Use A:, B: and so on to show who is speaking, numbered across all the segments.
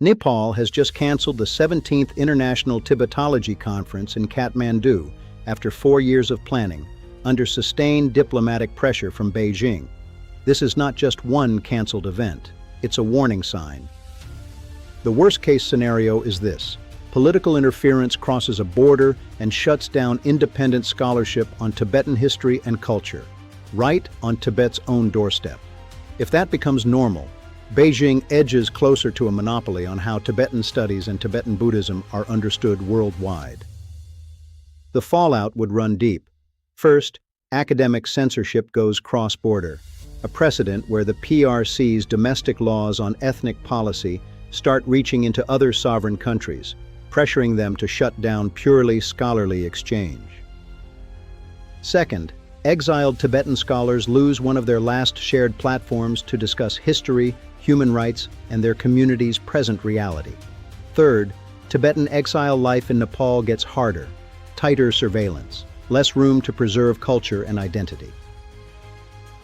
A: Nepal has just canceled the 17th International Tibetology Conference in Kathmandu after 4 years of planning, under sustained diplomatic pressure from Beijing. This is not just one canceled event, it's a warning sign. The worst-case scenario is this: political interference crosses a border and shuts down independent scholarship on Tibetan history and culture, right on Tibet's own doorstep. If that becomes normal, Beijing edges closer to a monopoly on how Tibetan studies and Tibetan Buddhism are understood worldwide. The fallout would run deep. First, academic censorship goes cross-border, a precedent where the PRC's domestic laws on ethnic policy start reaching into other sovereign countries, pressuring them to shut down purely scholarly exchange. Second, exiled Tibetan scholars lose one of their last shared platforms to discuss history, human rights, and their community's present reality. Third, Tibetan exile life in Nepal gets harder, tighter surveillance, less room to preserve culture and identity.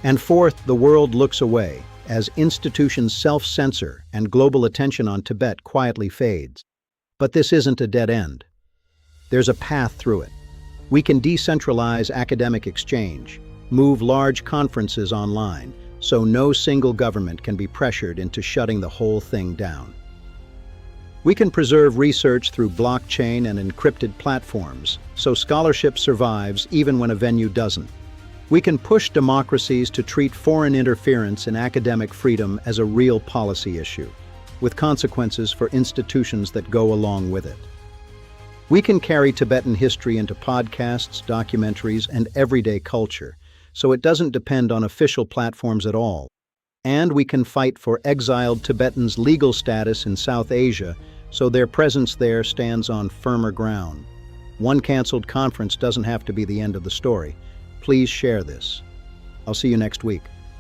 A: And fourth, the world looks away as institutions self-censor and global attention on Tibet quietly fades. But this isn't a dead end. There's a path through it. We can decentralize academic exchange, move large conferences online, so no single government can be pressured into shutting the whole thing down. We can preserve research through blockchain and encrypted platforms, so scholarship survives even when a venue doesn't. We can push democracies to treat foreign interference in academic freedom as a real policy issue, with consequences for institutions that go along with it. We can carry Tibetan history into podcasts, documentaries, and everyday culture, so it doesn't depend on official platforms at all. And we can fight for exiled Tibetans' legal status in South Asia, so their presence there stands on firmer ground. One canceled conference doesn't have to be the end of the story. Please share this. I'll see you next week.